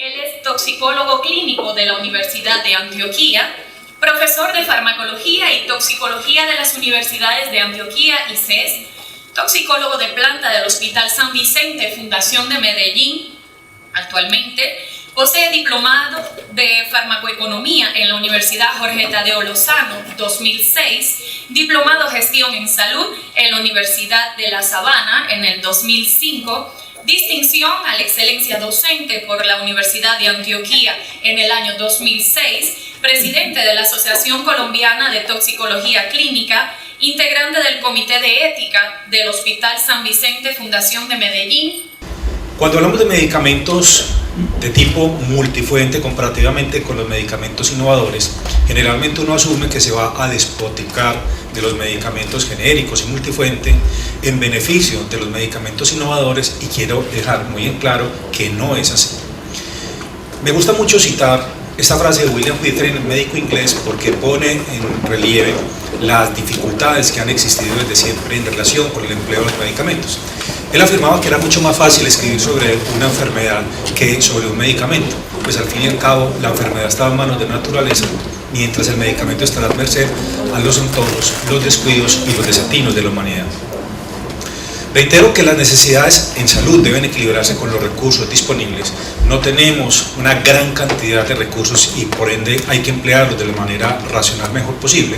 Él es toxicólogo clínico de la Universidad de Antioquia, profesor de farmacología y toxicología de las universidades de Antioquia y CES, toxicólogo de planta del Hospital San Vicente, Fundación de Medellín. Actualmente posee diplomado de farmacoeconomía en la Universidad Jorge Tadeo Lozano 2006, diplomado gestión en salud en la Universidad de La Sabana en el 2005, distinción a la excelencia docente por la Universidad de Antioquia en el año 2006, presidente de la Asociación Colombiana de Toxicología Clínica, integrante del Comité de Ética del Hospital San Vicente, Fundación de Medellín. Cuando hablamos de medicamentos de tipo multifuente comparativamente con los medicamentos innovadores, generalmente uno asume que se va a despotricar de los medicamentos genéricos y multifuente en beneficio de los medicamentos innovadores, y quiero dejar muy en claro que no es así. Me gusta mucho citar esta frase de William Whitney, el médico inglés, porque pone en relieve las dificultades que han existido desde siempre en relación con el empleo de los medicamentos. Él afirmaba que era mucho más fácil escribir sobre una enfermedad que sobre un medicamento, pues al fin y al cabo la enfermedad estaba en manos de la naturaleza, mientras el medicamento estará a merced a los antojos, los descuidos y los desatinos de la humanidad. Reitero que las necesidades en salud deben equilibrarse con los recursos disponibles. No tenemos una gran cantidad de recursos y por ende hay que emplearlos de la manera racional mejor posible.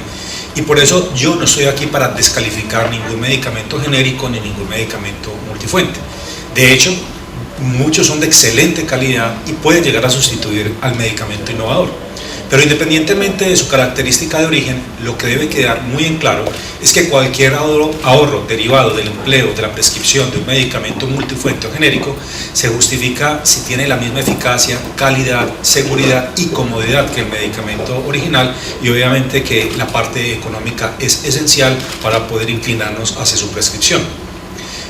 Y por eso yo no estoy aquí para descalificar ningún medicamento genérico ni ningún medicamento multifuente. De hecho, muchos son de excelente calidad y pueden llegar a sustituir al medicamento innovador. Pero independientemente de su característica de origen, lo que debe quedar muy en claro es que cualquier ahorro derivado del empleo de la prescripción de un medicamento multifuente o genérico se justifica si tiene la misma eficacia, calidad, seguridad y comodidad que el medicamento original, y obviamente que la parte económica es esencial para poder inclinarnos hacia su prescripción.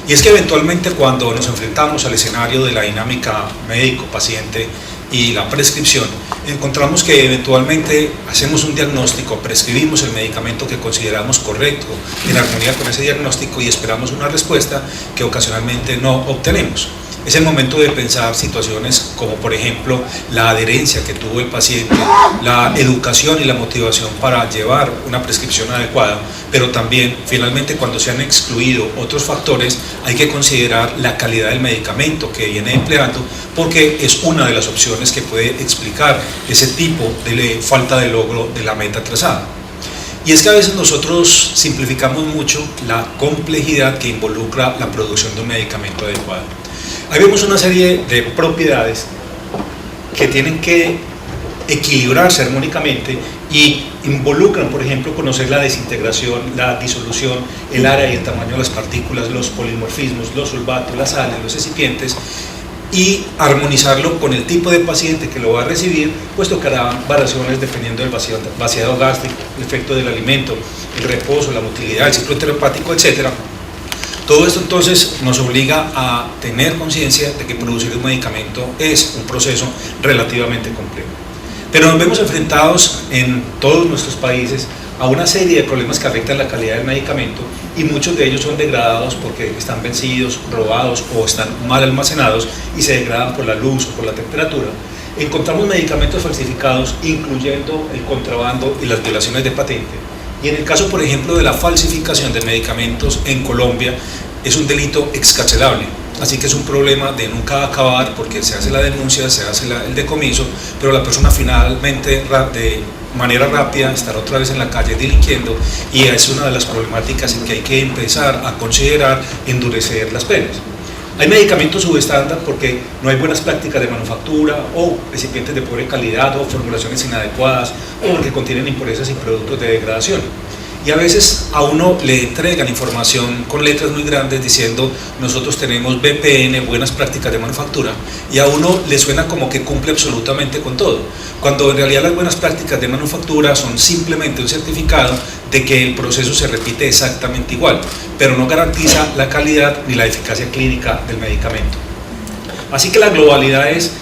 Y es que eventualmente cuando nos enfrentamos al escenario de la dinámica médico-paciente y la prescripción, encontramos que eventualmente hacemos un diagnóstico, prescribimos el medicamento que consideramos correcto, en armonía con ese diagnóstico, y esperamos una respuesta que ocasionalmente no obtenemos. Es el momento de pensar situaciones como, por ejemplo, la adherencia que tuvo el paciente, la educación y la motivación para llevar una prescripción adecuada, pero también, finalmente, cuando se han excluido otros factores, hay que considerar la calidad del medicamento que viene empleando, porque es una de las opciones que puede explicar ese tipo de falta de logro de la meta trazada. Y es que a veces nosotros simplificamos mucho la complejidad que involucra la producción de un medicamento adecuado. Ahí vemos una serie de propiedades que tienen que equilibrarse armónicamente y involucran, por ejemplo, conocer la desintegración, la disolución, el área y el tamaño de las partículas, los polimorfismos, los solvatos, las sales, los excipientes, y armonizarlo con el tipo de paciente que lo va a recibir, pues tocará variaciones dependiendo del vaciado gástrico, el efecto del alimento, el reposo, la motilidad, el ciclo enteropático, etc. Todo esto entonces nos obliga a tener conciencia de que producir un medicamento es un proceso relativamente complejo. Pero nos vemos enfrentados en todos nuestros países a una serie de problemas que afectan la calidad del medicamento, y muchos de ellos son degradados porque están vencidos, robados o están mal almacenados y se degradan por la luz o por la temperatura. Encontramos medicamentos falsificados, incluyendo el contrabando y las violaciones de patente. Y en el caso, por ejemplo, de la falsificación de medicamentos en Colombia, es un delito excarcelable. Así que es un problema de nunca acabar, porque se hace la denuncia, se hace el decomiso, pero la persona finalmente de manera rápida estará otra vez en la calle delinquiendo, y es una de las problemáticas en que hay que empezar a considerar endurecer las penas. Hay medicamentos subestándar porque no hay buenas prácticas de manufactura, o recipientes de pobre calidad, o formulaciones inadecuadas, o porque contienen impurezas y productos de degradación. Y a veces a uno le entregan información con letras muy grandes diciendo nosotros tenemos BPN, buenas prácticas de manufactura, y a uno le suena como que cumple absolutamente con todo, cuando en realidad las buenas prácticas de manufactura son simplemente un certificado de que el proceso se repite exactamente igual, pero no garantiza la calidad ni la eficacia clínica del medicamento. Así que la globalidad es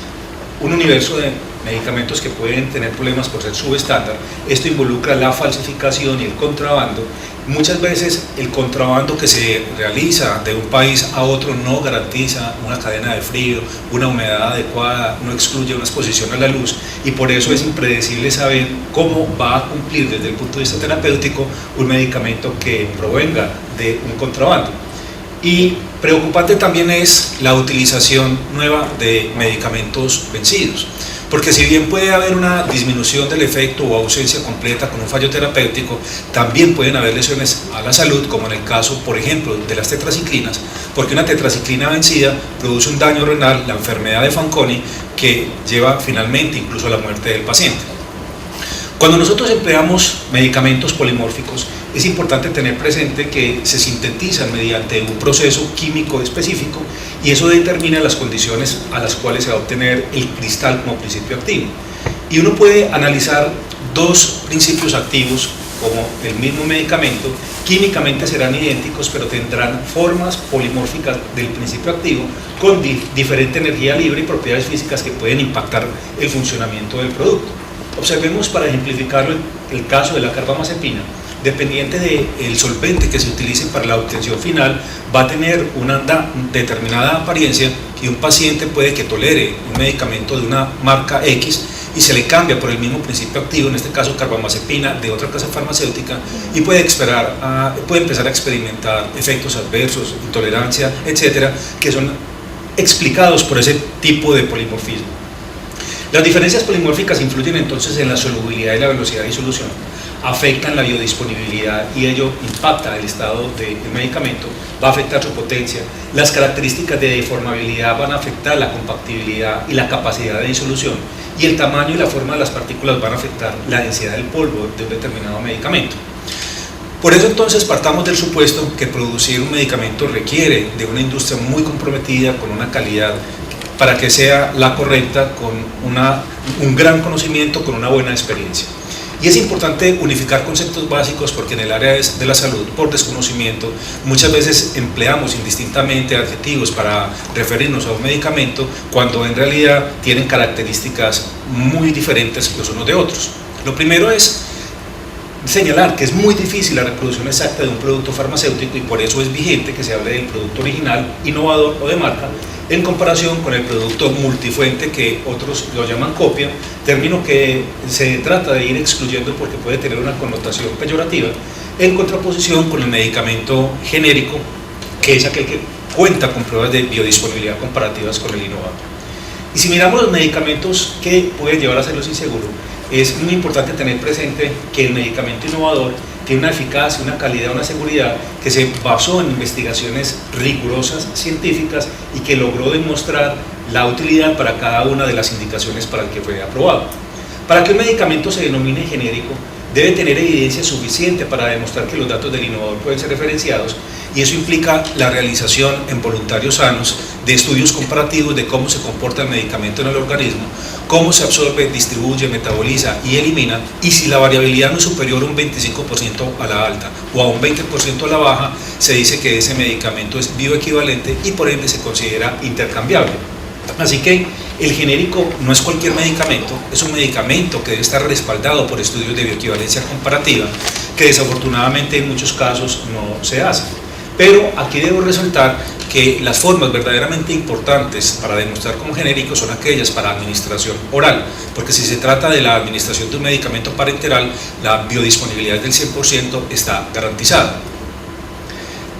un universo de medicamentos que pueden tener problemas por ser subestándar. Esto involucra la falsificación y el contrabando. Muchas veces el contrabando que se realiza de un país a otro no garantiza una cadena de frío, una humedad adecuada, no excluye una exposición a la luz, y por eso es impredecible saber cómo va a cumplir desde el punto de vista terapéutico un medicamento que provenga de un contrabando. Y preocupante también es la utilización nueva de medicamentos vencidos, porque si bien puede haber una disminución del efecto o ausencia completa con un fallo terapéutico, también pueden haber lesiones a la salud, como en el caso, por ejemplo, de las tetraciclinas, porque una tetraciclina vencida produce un daño renal, la enfermedad de Fanconi, que lleva finalmente incluso a la muerte del paciente. Cuando nosotros empleamos medicamentos polimórficos, es importante tener presente que se sintetizan mediante un proceso químico específico, y eso determina las condiciones a las cuales se va a obtener el cristal como principio activo. Y uno puede analizar dos principios activos como el mismo medicamento, químicamente serán idénticos, pero tendrán formas polimórficas del principio activo con diferente energía libre y propiedades físicas que pueden impactar el funcionamiento del producto. Observemos, para ejemplificarlo, el caso de la carbamazepina. Dependiente del solvente que se utilice para la obtención final, va a tener una determinada apariencia, y un paciente puede que tolere un medicamento de una marca X y se le cambia por el mismo principio activo, en este caso carbamazepina de otra casa farmacéutica, y puede empezar a experimentar efectos adversos, intolerancia, etcétera, que son explicados por ese tipo de polimorfismo. Las diferencias polimórficas influyen entonces en la solubilidad y la velocidad de disolución, afectan la biodisponibilidad y ello impacta el estado del medicamento, va a afectar su potencia. Las características de deformabilidad van a afectar la compactibilidad y la capacidad de disolución, y el tamaño y la forma de las partículas van a afectar la densidad del polvo de un determinado medicamento. Por eso entonces partamos del supuesto que producir un medicamento requiere de una industria muy comprometida con una calidad para que sea la correcta, con un gran conocimiento, con una buena experiencia. Y es importante unificar conceptos básicos, porque en el área de la salud, por desconocimiento, muchas veces empleamos indistintamente adjetivos para referirnos a un medicamento cuando en realidad tienen características muy diferentes los unos de otros. Lo primero es señalar que es muy difícil la reproducción exacta de un producto farmacéutico, y por eso es vigente que se hable del producto original, innovador o de marca, en comparación con el producto multifuente, que otros lo llaman copia, término que se trata de ir excluyendo porque puede tener una connotación peyorativa, en contraposición con el medicamento genérico, que es aquel que cuenta con pruebas de biodisponibilidad comparativas con el innovador. Y si miramos los medicamentos que pueden llevar a hacerlos inseguros, es muy importante tener presente que el medicamento innovador tiene una eficacia, una calidad, una seguridad que se basó en investigaciones rigurosas, científicas, y que logró demostrar la utilidad para cada una de las indicaciones para el que fue aprobado. Para que un medicamento se denomine genérico, debe tener evidencia suficiente para demostrar que los datos del innovador pueden ser referenciados, y eso implica la realización en voluntarios sanos de estudios comparativos de cómo se comporta el medicamento en el organismo, cómo se absorbe, distribuye, metaboliza y elimina, y si la variabilidad no es superior a un 25% a la alta o a un 20% a la baja, se dice que ese medicamento es bioequivalente y por ende se considera intercambiable. Así que el genérico no es cualquier medicamento, es un medicamento que debe estar respaldado por estudios de bioequivalencia comparativa, que desafortunadamente en muchos casos no se hacen. Pero aquí debo resaltar que las formas verdaderamente importantes para demostrar como genérico son aquellas para administración oral, porque si se trata de la administración de un medicamento parenteral, la biodisponibilidad del 100% está garantizada.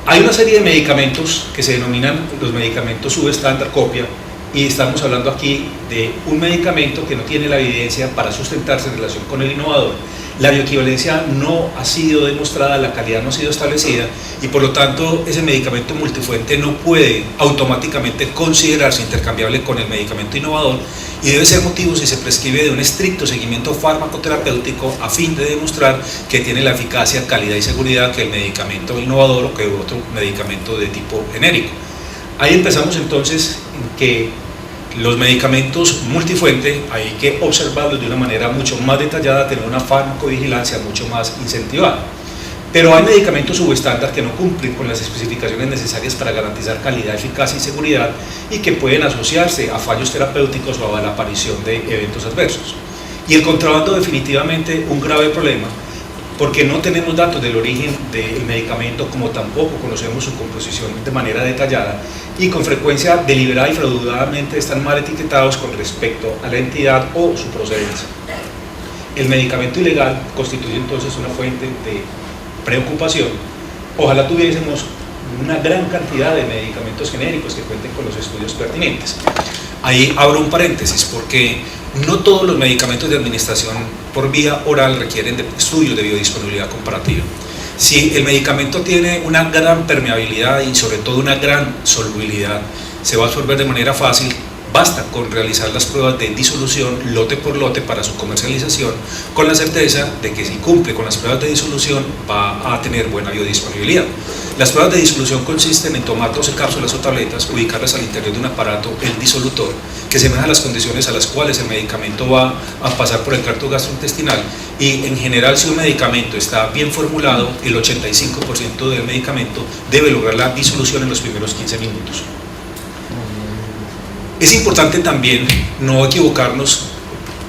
Hay una serie de medicamentos que se denominan los medicamentos subestándar copia, y estamos hablando aquí de un medicamento que no tiene la evidencia para sustentarse en relación con el innovador. La bioequivalencia no ha sido demostrada, la calidad no ha sido establecida, y por lo tanto ese medicamento multifuente no puede automáticamente considerarse intercambiable con el medicamento innovador, y debe ser motivo, si se prescribe, de un estricto seguimiento farmacoterapéutico a fin de demostrar que tiene la eficacia, calidad y seguridad que el medicamento innovador o que otro medicamento de tipo genérico. Ahí empezamos entonces en que los medicamentos multifuente hay que observarlos de una manera mucho más detallada, tener una farmacovigilancia mucho más incentivada. Pero hay medicamentos subestándar que no cumplen con las especificaciones necesarias para garantizar calidad, eficacia y seguridad y que pueden asociarse a fallos terapéuticos o a la aparición de eventos adversos. Y el contrabando definitivamente un grave problema porque no tenemos datos del origen del medicamento, como tampoco conocemos su composición de manera detallada y con frecuencia deliberada y fraudulentamente están mal etiquetados con respecto a la entidad o su procedencia. El medicamento ilegal constituye entonces una fuente de preocupación. Ojalá tuviésemos una gran cantidad de medicamentos genéricos que cuenten con los estudios pertinentes. Ahí abro un paréntesis porque no todos los medicamentos de administración por vía oral requieren de estudios de biodisponibilidad comparativa. Si el medicamento tiene una gran permeabilidad y sobre todo una gran solubilidad, se va a absorber de manera fácil. Basta con realizar las pruebas de disolución lote por lote para su comercialización, con la certeza de que si cumple con las pruebas de disolución va a tener buena biodisponibilidad. Las pruebas de disolución consisten en tomar 12 cápsulas o tabletas, ubicarlas al interior de un aparato, el disolutor, que semeja las condiciones a las cuales el medicamento va a pasar por el tracto gastrointestinal y en general si un medicamento está bien formulado, el 85% del medicamento debe lograr la disolución en los primeros 15 minutos. Es importante también no equivocarnos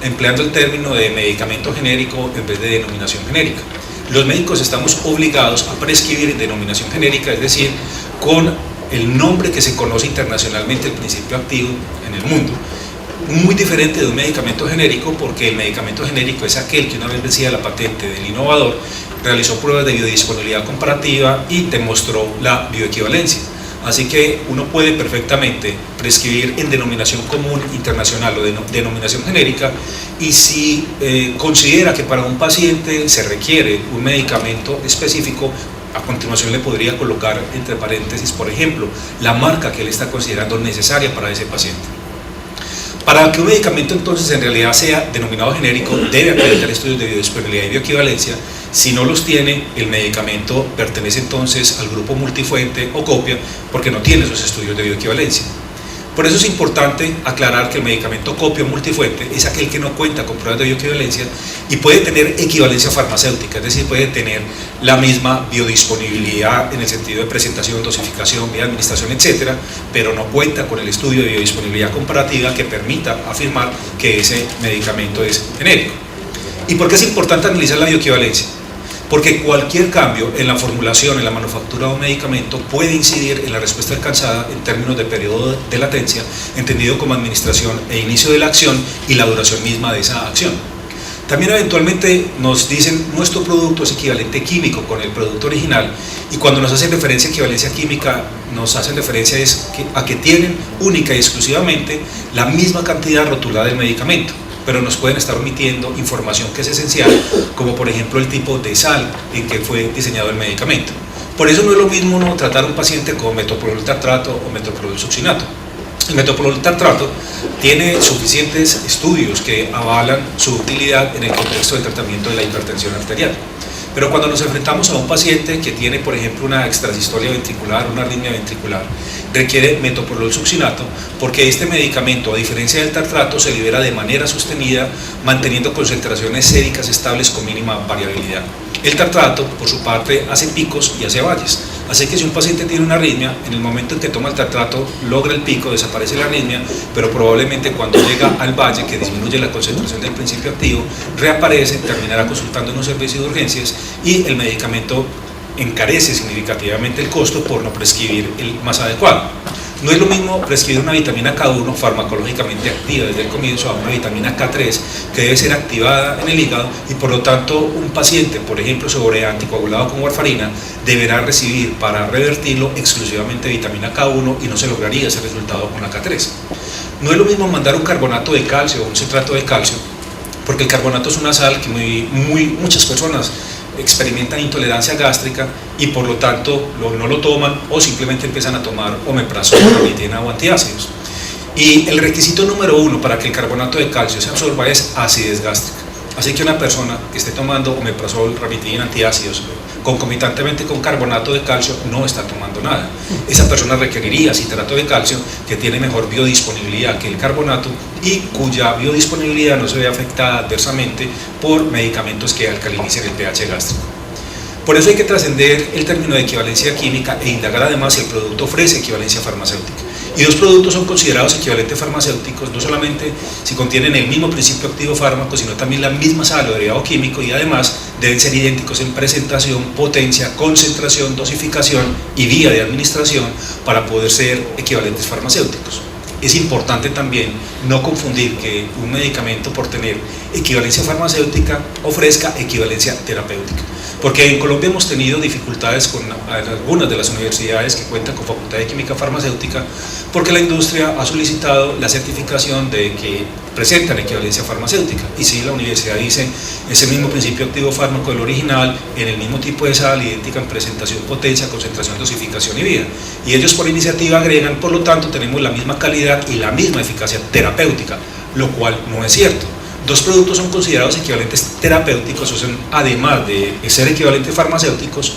empleando el término de medicamento genérico en vez de denominación genérica. Los médicos estamos obligados a prescribir en denominación genérica, es decir, con el nombre que se conoce internacionalmente el principio activo en el mundo. Muy diferente de un medicamento genérico porque el medicamento genérico es aquel que una vez vencida la patente del innovador realizó pruebas de biodisponibilidad comparativa y demostró la bioequivalencia. Así que uno puede perfectamente prescribir en denominación común internacional o denominación genérica y si considera que para un paciente se requiere un medicamento específico, a continuación le podría colocar entre paréntesis, por ejemplo, la marca que él está considerando necesaria para ese paciente. Para que un medicamento entonces en realidad sea denominado genérico, debe acreditar estudios de biodisponibilidad y bioequivalencia. Si no los tiene, el medicamento pertenece entonces al grupo multifuente o copia porque no tiene esos estudios de bioequivalencia. Por eso es importante aclarar que el medicamento copia o multifuente es aquel que no cuenta con pruebas de bioequivalencia y puede tener equivalencia farmacéutica, es decir, puede tener la misma biodisponibilidad en el sentido de presentación, dosificación, vía de administración, etcétera, pero no cuenta con el estudio de biodisponibilidad comparativa que permita afirmar que ese medicamento es genérico. ¿Y por qué es importante analizar la bioequivalencia? Porque cualquier cambio en la formulación, en la manufactura de un medicamento puede incidir en la respuesta alcanzada en términos de periodo de latencia, entendido como administración e inicio de la acción y la duración misma de esa acción. También eventualmente nos dicen nuestro producto es equivalente químico con el producto original y cuando nos hacen referencia a equivalencia química nos hacen referencia a que tienen única y exclusivamente la misma cantidad rotulada del medicamento, pero nos pueden estar omitiendo información que es esencial, como por ejemplo el tipo de sal en que fue diseñado el medicamento. Por eso no es lo mismo uno tratar a un paciente con metoprolol tartrato o metoprolol succinato. El metoprolol tartrato tiene suficientes estudios que avalan su utilidad en el contexto del tratamiento de la hipertensión arterial. Pero cuando nos enfrentamos a un paciente que tiene, por ejemplo, una extrasistolia ventricular, una arritmia ventricular, requiere metoprolol succinato porque este medicamento, a diferencia del tartrato, se libera de manera sostenida, manteniendo concentraciones séricas estables con mínima variabilidad. El tartrato, por su parte, hace picos y hace valles. Así que si un paciente tiene una arritmia, en el momento en que toma el tartrato, logra el pico, desaparece la arritmia, pero probablemente cuando llega al valle, que disminuye la concentración del principio activo, reaparece, terminará consultando en un servicio de urgencias y el medicamento encarece significativamente el costo por no prescribir el más adecuado. No es lo mismo prescribir una vitamina K1 farmacológicamente activa desde el comienzo a una vitamina K3 que debe ser activada en el hígado y por lo tanto un paciente, por ejemplo, sobre anticoagulado con warfarina, deberá recibir para revertirlo exclusivamente vitamina K1 y no se lograría ese resultado con la K3. No es lo mismo mandar un carbonato de calcio o un citrato de calcio, porque el carbonato es una sal que muchas personas experimentan intolerancia gástrica y por lo tanto no lo toman o simplemente empiezan a tomar omeprazol, ranitidina o antiácidos. Y el requisito número 1 para que el carbonato de calcio se absorba es acidez gástrica. Así que una persona que esté tomando omeprazol, ranitidina, antiácidos concomitantemente con carbonato de calcio no está tomando nada. Esa persona requeriría citrato de calcio que tiene mejor biodisponibilidad que el carbonato y cuya biodisponibilidad no se ve afectada adversamente por medicamentos que alcalinicen el pH gástrico. Por eso hay que trascender el término de equivalencia química e indagar además si el producto ofrece equivalencia farmacéutica. Y dos productos son considerados equivalentes farmacéuticos no solamente si contienen el mismo principio activo fármaco, sino también la misma sal o derivado químico, y además deben ser idénticos en presentación, potencia, concentración, dosificación y vía de administración para poder ser equivalentes farmacéuticos. Es importante también no confundir que un medicamento, por tener equivalencia farmacéutica, ofrezca equivalencia terapéutica, porque en Colombia hemos tenido dificultades con algunas de las universidades que cuentan con facultad de química farmacéutica, porque la industria ha solicitado la certificación de que presentan equivalencia farmacéutica, y si la universidad dice ese mismo principio activo fármaco del original, en el mismo tipo de sal, idéntica en presentación, potencia, concentración, dosificación y vía, y ellos por iniciativa agregan, por lo tanto tenemos la misma calidad y la misma eficacia terapéutica, lo cual no es cierto. Dos productos son considerados equivalentes terapéuticos, o sea, además de ser equivalentes farmacéuticos,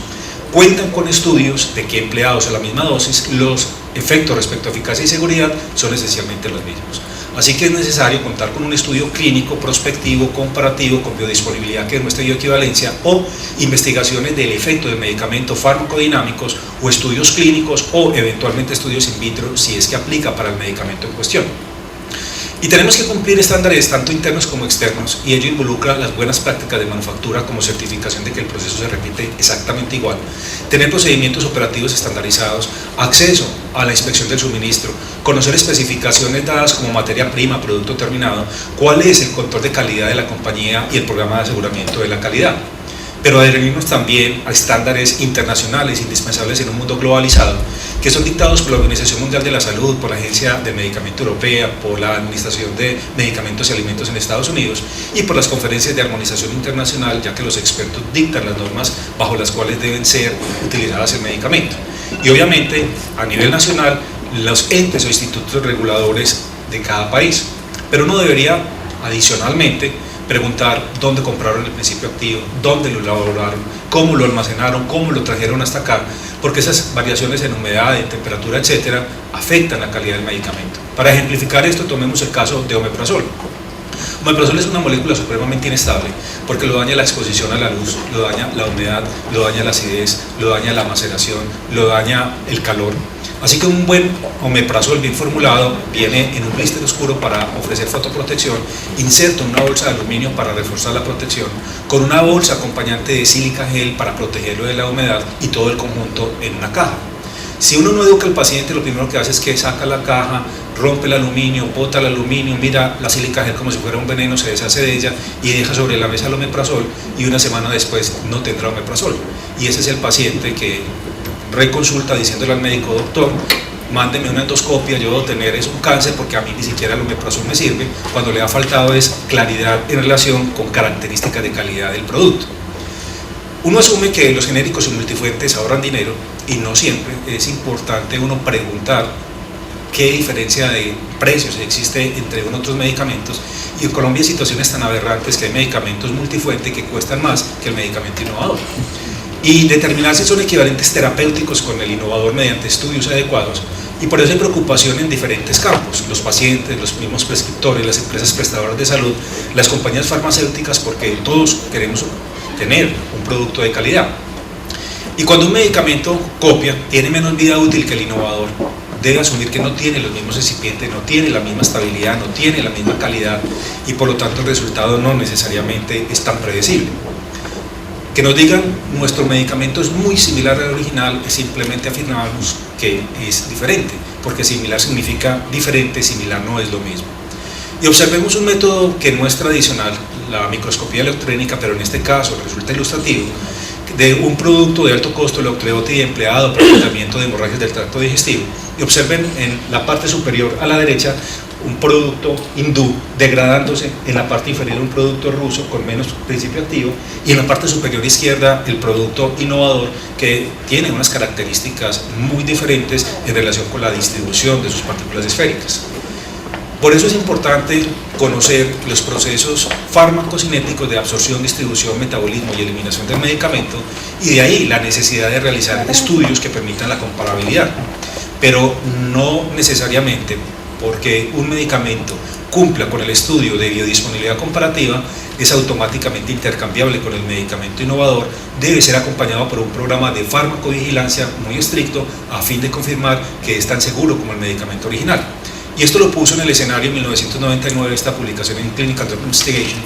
cuentan con estudios de que empleados a la misma dosis, los efectos respecto a eficacia y seguridad son esencialmente los mismos. Así que es necesario contar con un estudio clínico, prospectivo, comparativo, con biodisponibilidad que demuestre bioequivalencia, o investigaciones del efecto de medicamentos farmacodinámicos, o estudios clínicos, o eventualmente estudios in vitro si es que aplica para el medicamento en cuestión. Y tenemos que cumplir estándares tanto internos como externos, y ello involucra las buenas prácticas de manufactura como certificación de que el proceso se repite exactamente igual, tener procedimientos operativos estandarizados, acceso a la inspección del suministro, conocer especificaciones dadas como materia prima, producto terminado, cuál es el control de calidad de la compañía y el programa de aseguramiento de la calidad. Pero adherirnos también a estándares internacionales indispensables en un mundo globalizado, que son dictados por la Organización Mundial de la Salud, por la Agencia de Medicamento Europea, por la Administración de Medicamentos y Alimentos en Estados Unidos y por las conferencias de armonización internacional, ya que los expertos dictan las normas bajo las cuales deben ser utilizadas el medicamento. Y obviamente, a nivel nacional, los entes o institutos reguladores de cada país. Pero uno debería, adicionalmente, preguntar dónde compraron el principio activo, dónde lo elaboraron, cómo lo almacenaron, cómo lo trajeron hasta acá, porque esas variaciones en humedad, en temperatura, etcétera, afectan la calidad del medicamento. Para ejemplificar esto, tomemos el caso de omeprazol. Omeprazol es una molécula supremamente inestable porque lo daña la exposición a la luz, lo daña la humedad, lo daña la acidez, lo daña la maceración, lo daña el calor. Así que un buen omeprazol bien formulado viene en un blister oscuro para ofrecer fotoprotección, inserto en una bolsa de aluminio para reforzar la protección, con una bolsa acompañante de sílica gel para protegerlo de la humedad, y todo el conjunto en una caja. Si uno no educa al paciente, lo primero que hace es que saca la caja, rompe el aluminio, bota el aluminio, mira la sílica gel como si fuera un veneno, se deshace de ella y deja sobre la mesa el omeprazol, y una semana después no tendrá omeprazol. Y ese es el paciente que reconsulta diciéndole al médico: doctor, mándeme una endoscopia, yo debo tener un cáncer porque a mí ni siquiera el omeprazol me sirve, cuando le ha faltado es claridad en relación con características de calidad del producto. Uno asume que los genéricos y multifuentes ahorran dinero, y no siempre. Es importante uno preguntar qué diferencia de precios existe entre unos otros medicamentos, y en Colombia hay situaciones tan aberrantes que hay medicamentos multifuente que cuestan más que el medicamento innovador, y determinar si son equivalentes terapéuticos con el innovador mediante estudios adecuados. Y por eso hay preocupación en diferentes campos: los pacientes, los mismos prescriptores, las empresas prestadoras de salud, las compañías farmacéuticas, porque todos queremos tener un producto de calidad. Y cuando un medicamento copia, tiene menos vida útil que el innovador, debe asumir que no tiene los mismos excipientes, no tiene la misma estabilidad, no tiene la misma calidad, y por lo tanto el resultado no necesariamente es tan predecible. Que nos digan nuestro medicamento es muy similar al original es simplemente afirmamos que es diferente, porque similar significa diferente, similar no es lo mismo. Y observemos un método que no es tradicional, la microscopía electrónica, pero en este caso resulta ilustrativo, de un producto de alto costo, el ocleótide empleado para el tratamiento de hemorragias del tracto digestivo. Y observen en la parte superior a la derecha un producto hindú degradándose, en la parte inferior un producto ruso con menos principio activo, y en la parte superior izquierda el producto innovador, que tiene unas características muy diferentes en relación con la distribución de sus partículas esféricas. Por eso es importante conocer los procesos farmacocinéticos de absorción, distribución, metabolismo y eliminación del medicamento, y de ahí la necesidad de realizar estudios que permitan la comparabilidad, pero no necesariamente porque un medicamento cumpla con el estudio de biodisponibilidad comparativa es automáticamente intercambiable con el medicamento innovador, debe ser acompañado por un programa de farmacovigilancia muy estricto a fin de confirmar que es tan seguro como el medicamento original. Y esto lo puso en el escenario en 1999 esta publicación en Clinical Drug Investigation,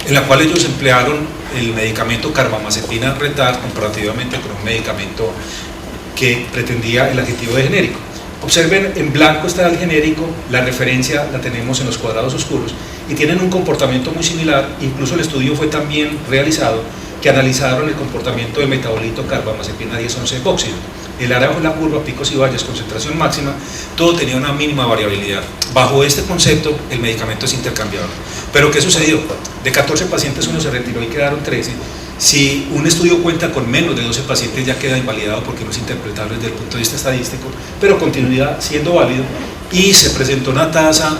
en la cual ellos emplearon el medicamento carbamazepina retard comparativamente con un medicamento que pretendía el adjetivo de genérico. Observen, en blanco está el genérico, la referencia la tenemos en los cuadrados oscuros y tienen un comportamiento muy similar. Incluso el estudio fue también realizado que analizaron el comportamiento del metabolito carbamazepina 10-11-epóxido. El área de la curva, picos y valles, concentración máxima, todo tenía una mínima variabilidad. Bajo este concepto, el medicamento es intercambiable. Pero ¿qué sucedió? De 14 pacientes uno se retiró y quedaron 13. Si un estudio cuenta con menos de 12 pacientes ya queda invalidado porque no es interpretable desde el punto de vista estadístico, pero continuidad siendo válido, y se presentó una tasa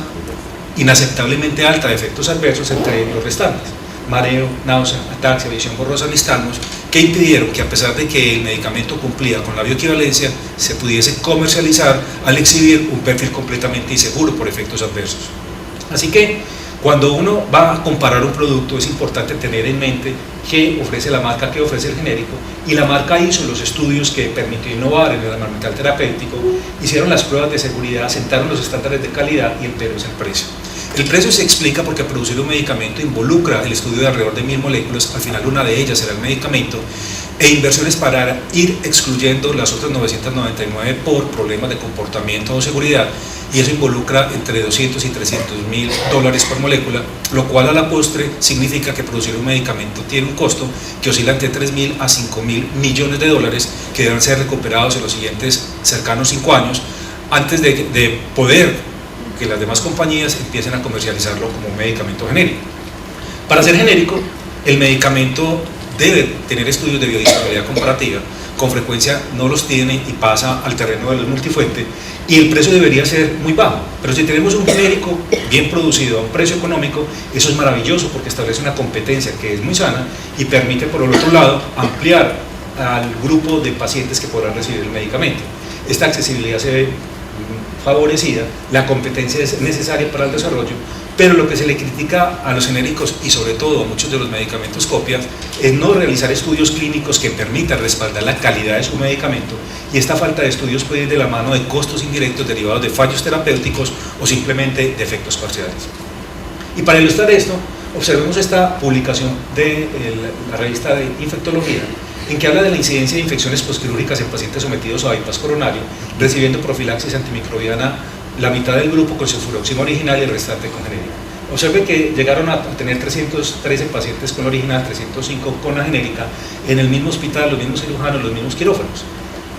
inaceptablemente alta de efectos adversos entre los restantes: mareo, náusea, ataxia, visión borrosa, nistagmos, que impidieron que, a pesar de que el medicamento cumplía con la bioequivalencia, se pudiese comercializar al exhibir un perfil completamente inseguro por efectos adversos. Así que cuando uno va a comparar un producto es importante tener en mente qué ofrece la marca, qué ofrece el genérico, y la marca hizo los estudios que permitió innovar en el armamental terapéutico, hicieron las pruebas de seguridad, sentaron los estándares de calidad, y el pero es el precio. El precio se explica porque producir un medicamento involucra el estudio de alrededor de 1000 moléculas, al final una de ellas será el medicamento, e inversiones para ir excluyendo las otras 999 por problemas de comportamiento o seguridad, y eso involucra entre 200 y 300 mil dólares por molécula, lo cual a la postre significa que producir un medicamento tiene un costo que oscila entre 3.000 a 5.000 millones de dólares, que deben ser recuperados en los siguientes cercanos 5 años, antes de poder que las demás compañías empiecen a comercializarlo como un medicamento genérico. Para ser genérico, el medicamento debe tener estudios de biodisponibilidad comparativa, con frecuencia no los tiene y pasa al terreno de los multifuentes, y el precio debería ser muy bajo. Pero si tenemos un genérico bien producido a un precio económico, eso es maravilloso porque establece una competencia que es muy sana y permite, por el otro lado, ampliar al grupo de pacientes que podrán recibir el medicamento. Esta accesibilidad se ve favorecida, la competencia es necesaria para el desarrollo, pero lo que se le critica a los genéricos y sobre todo a muchos de los medicamentos copias es no realizar estudios clínicos que permitan respaldar la calidad de su medicamento, y esta falta de estudios puede ir de la mano de costos indirectos derivados de fallos terapéuticos o simplemente de efectos parciales. Y para ilustrar esto, observemos esta publicación de la revista de infectología, en que habla de la incidencia de infecciones postquirúrgicas en pacientes sometidos a bypass coronario, recibiendo profilaxis antimicrobiana, la mitad del grupo con sulfuroxima original y el restante con genérica. Observen que llegaron a tener 313 pacientes con la original, 305 con la genérica, en el mismo hospital, los mismos cirujanos, los mismos quirófanos.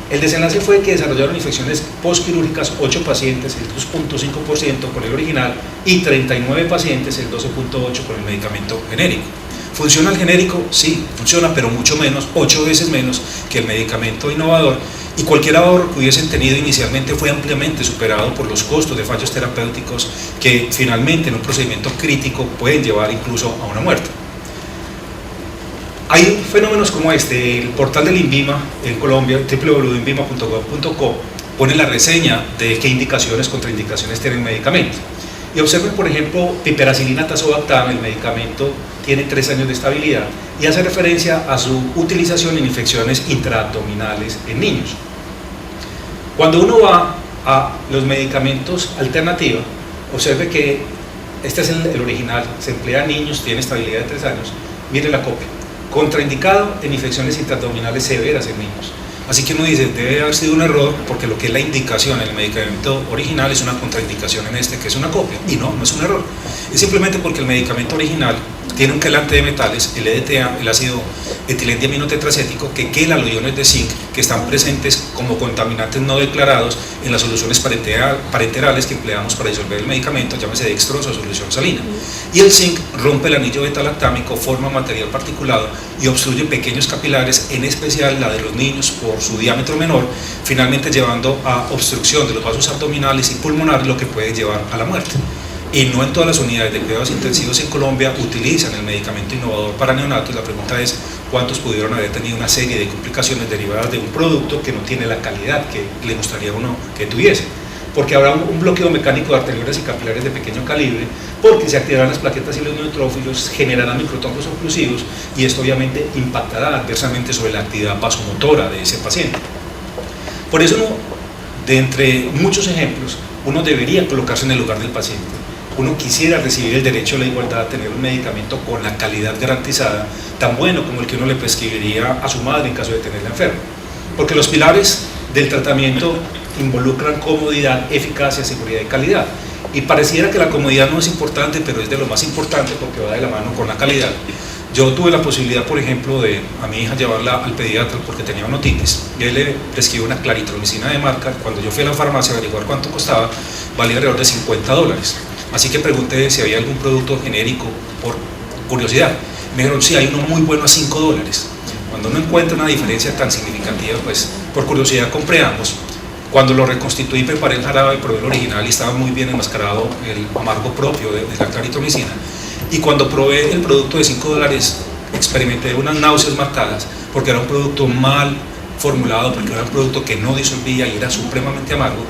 El desenlace fue que desarrollaron infecciones postquirúrgicas 8 pacientes, el 2.5% con el original, y 39 pacientes, el 12.8% con el medicamento genérico. ¿Funciona el genérico? Sí, funciona, pero mucho menos, 8 veces menos que el medicamento innovador, y cualquier ahorro que hubiesen tenido inicialmente fue ampliamente superado por los costos de fallos terapéuticos que finalmente en un procedimiento crítico pueden llevar incluso a una muerte. Hay fenómenos como este. El portal del INVIMA en Colombia, www.invima.gov.co, pone la reseña de qué indicaciones, contraindicaciones tiene el medicamento. Y observen, por ejemplo, piperacilina tazobactam, el medicamento tiene 3 años de estabilidad y hace referencia a su utilización en infecciones intraabdominales en niños. Cuando uno va a los medicamentos alternativos, observe que este es el original, se emplea en niños, tiene estabilidad de 3 años, mire la copia, contraindicado en infecciones intraabdominales severas en niños. Así que uno dice, debe haber sido un error, porque lo que es la indicación en el medicamento original es una contraindicación en este, que es una copia, y no es un error. Es simplemente porque el medicamento original tiene un quelante de metales, el EDTA, el ácido etilendiaminotetracético, que quela los iones de zinc que están presentes como contaminantes no declarados en las soluciones parenterales que empleamos para disolver el medicamento, llámese dextrosa o solución salina. Y el zinc rompe el anillo beta-lactámico, forma material particulado y obstruye pequeños capilares, en especial la de los niños por su diámetro menor, finalmente llevando a obstrucción de los vasos abdominales y pulmonares, lo que puede llevar a la muerte. Y no en todas las unidades de cuidados intensivos en Colombia utilizan el medicamento innovador para neonatos. La pregunta es, ¿cuántos pudieron haber tenido una serie de complicaciones derivadas de un producto que no tiene la calidad que le gustaría a uno que tuviese? porque habrá un bloqueo mecánico de arteriolas y capilares de pequeño calibre, porque se activarán las plaquetas y los neutrófilos, generarán microtrombos oclusivos y esto obviamente impactará adversamente sobre la actividad vasomotora de ese paciente. Por eso, de entre muchos ejemplos, uno debería colocarse en el lugar del paciente. Uno quisiera recibir el derecho a la igualdad, a tener un medicamento con la calidad garantizada, tan bueno como el que uno le prescribiría a su madre en caso de tenerla enferma. Porque los pilares del tratamiento involucran comodidad, eficacia, seguridad y calidad. Y pareciera que la comodidad no es importante, pero es de lo más importante porque va de la mano con la calidad. Yo tuve la posibilidad, por ejemplo, de a mi hija llevarla al pediatra porque tenía una otitis y él le prescribió una claritromicina de marca. Cuando yo fui a la farmacia a averiguar cuánto costaba, valía alrededor de $50. Así que pregunté si había algún producto genérico por curiosidad. Me dijeron, sí, hay uno muy bueno a $5. Cuando uno encuentra una diferencia tan significativa, pues por curiosidad compré ambos. Cuando lo reconstituí, preparé el jarabe, probé el original y estaba muy bien enmascarado el amargo propio de la claritromicina. Y cuando probé el producto de $5, experimenté unas náuseas marcadas porque era un producto mal formulado, porque era un producto que no disolvía y era supremamente amargo.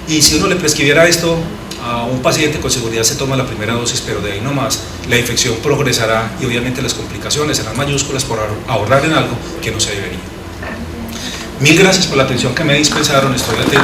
Y si uno le prescribiera esto a un paciente, con seguridad se toma la primera dosis, pero de ahí no más, la infección progresará y obviamente las complicaciones serán mayúsculas por ahorrar en algo que no se debería. Mil gracias por la atención que me dispensaron, estoy atento.